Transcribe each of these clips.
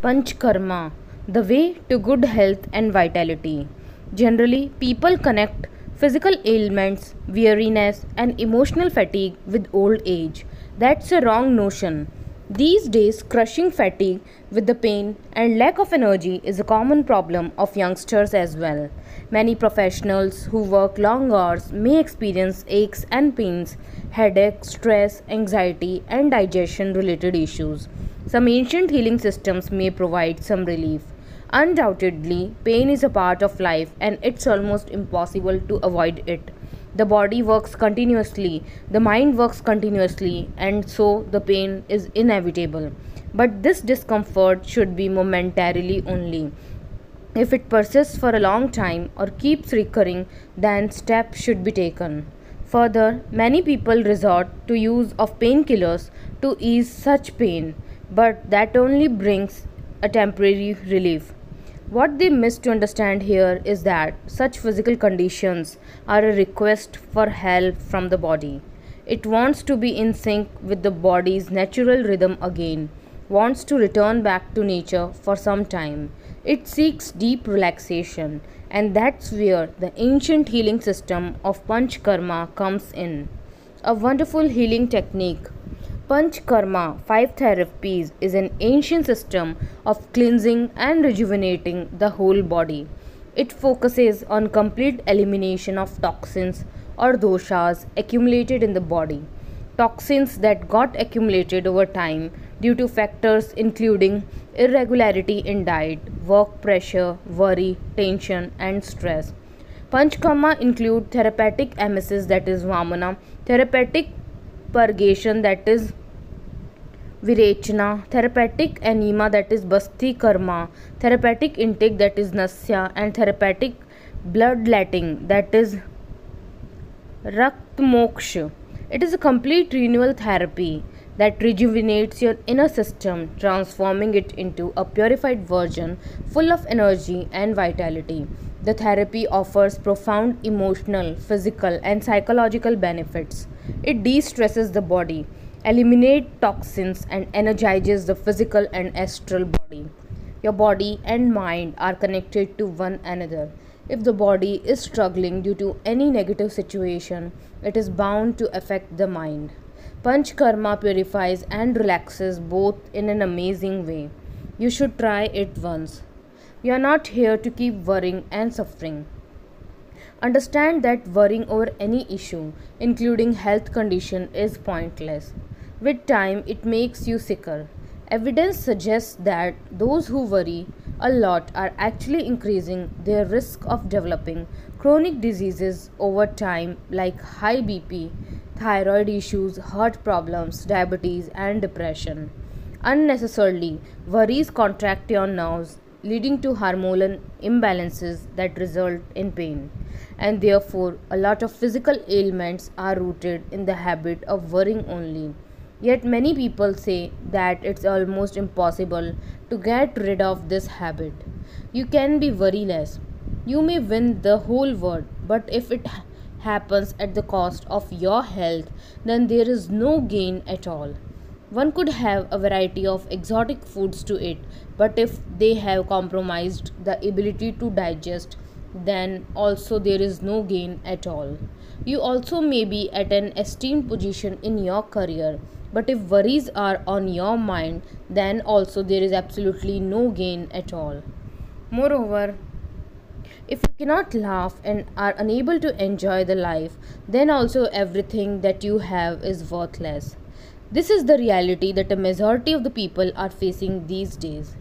Panchkarma, the way to good health and vitality. Generally, people connect physical ailments, weariness, and emotional fatigue with old age. That's a wrong notion. These days, crushing fatigue with the pain and lack of energy is a common problem of youngsters as well. Many professionals who work long hours may experience aches and pains, headache, stress, anxiety, and digestion related issues. Some ancient healing systems may provide some relief. Undoubtedly, pain is a part of life and it's almost impossible to avoid it. The body works continuously, the mind works continuously, and so the pain is inevitable. But this discomfort should be momentarily only. If it persists for a long time or keeps recurring, then steps should be taken. Further, many people resort to use of painkillers to ease such pain, but that only brings a temporary relief. What they miss to understand here is that such physical conditions are a request for help from the body. It wants to be in sync with the body's natural rhythm again, wants to return back to nature for some time. It seeks deep relaxation, and that's where the ancient healing system of Panchkarma comes in. A wonderful healing technique. Panchkarma, five therapies, is an ancient system of cleansing and rejuvenating the whole body. It focuses on complete elimination of toxins or doshas accumulated in the body. Toxins that got accumulated over time due to factors including irregularity in diet, work pressure, worry, tension, and stress. Panchkarma include therapeutic emesis, that is Vamana, therapeutic purgation, that is Virechana, therapeutic enema, that is Basti Karma, therapeutic intake, that is Nasya, and therapeutic bloodletting, that is Raktmoksha. It is a complete renewal therapy that rejuvenates your inner system, transforming it into a purified version full of energy and vitality. The therapy offers profound emotional, physical, and psychological benefits. It de stresses the body, eliminates toxins, and energizes the physical and astral body. Your body and mind are connected to one another. If the body is struggling due to any negative situation, it is bound to affect the mind. Panchkarma purifies and relaxes both in an amazing way. You should try it once. We are not here to keep worrying and suffering. Understand that worrying over any issue, including health condition, is pointless. With time, it makes you sicker. Evidence suggests that those who worry a lot are actually increasing their risk of developing chronic diseases over time, like high BP, thyroid issues, heart problems, diabetes, and depression. Unnecessarily, worries contract your nerves, leading to hormonal imbalances that result in pain. And therefore, a lot of physical ailments are rooted in the habit of worrying only. Yet, many people say that it's almost impossible to get rid of this habit. You can be worryless. You may win the whole world, but if it happens at the cost of your health, then there is no gain at all. One could have a variety of exotic foods to eat, but if they have compromised the ability to digest, then also there is no gain at all. You also may be at an esteemed position in your career, but if worries are on your mind, then also there is absolutely no gain at all. Moreover, if you cannot laugh and are unable to enjoy the life, then also everything that you have is worthless. This is the reality that a majority of the people are facing these days.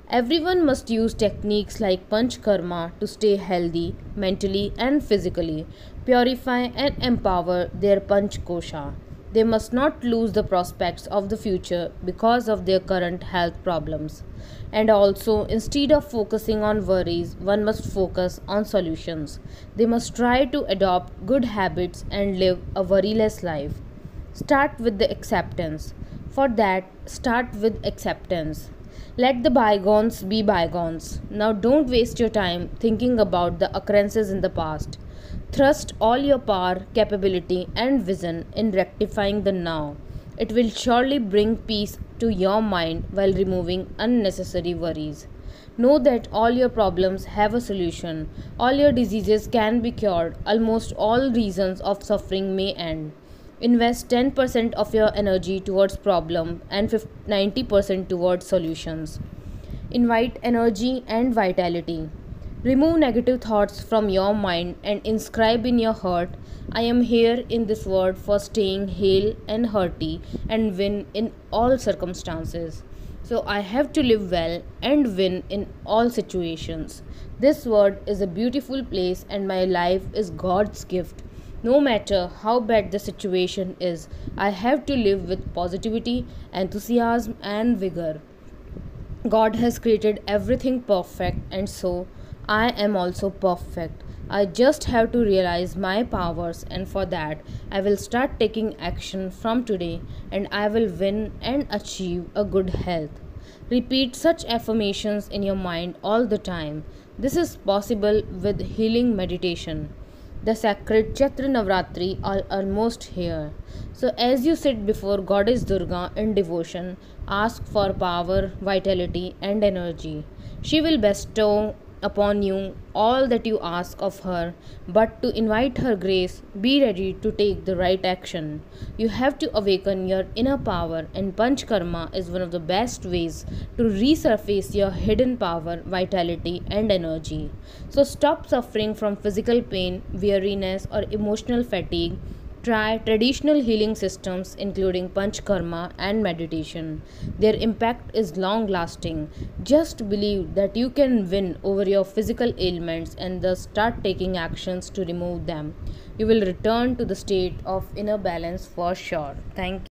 Everyone must use techniques like Panchkarma to stay healthy mentally and physically, purify and empower their Panchkosha. They must not lose the prospects of the future because of their current health problems. And also, instead of focusing on worries, one must focus on solutions. They must try to adopt good habits and live a worryless life. Start with the acceptance. For that, start with acceptance. Let the bygones be bygones. Now, don't waste your time thinking about the occurrences in the past. Thrust all your power, capability, and vision in rectifying the now. It will surely bring peace to your mind while removing unnecessary worries. Know that all your problems have a solution. All your diseases can be cured. Almost all reasons of suffering may end. Invest 10% of your energy towards problem and 90% towards solutions. Invite energy and vitality. Remove negative thoughts from your mind and inscribe in your heart, I am here in this world for staying hale and hearty and win in all circumstances. So I have to live well and win in all situations. This world is a beautiful place and my life is God's gift. No matter how bad the situation is, I have to live with positivity, enthusiasm, and vigor. God has created everything perfect, and so I am also perfect. I just have to realize my powers, and for that, I will start taking action from today and I will win and achieve a good health. Repeat such affirmations in your mind all the time. This is possible with healing meditation. The sacred Chaitra Navratri are almost here. So, as you sit before Goddess Durga in devotion, ask for power, vitality, and energy. She will bestow upon you all that you ask of her, but to invite her grace, be ready to take the right action. You have to awaken your inner power, and Panchkarma is one of the best ways to resurface your hidden power, vitality, and energy. So, stop suffering from physical pain, weariness, or emotional fatigue. Try traditional healing systems including Panchkarma and meditation. Their impact is long lasting. Just believe that you can win over your physical ailments and thus start taking actions to remove them. You will return to the state of inner balance for sure. Thank you.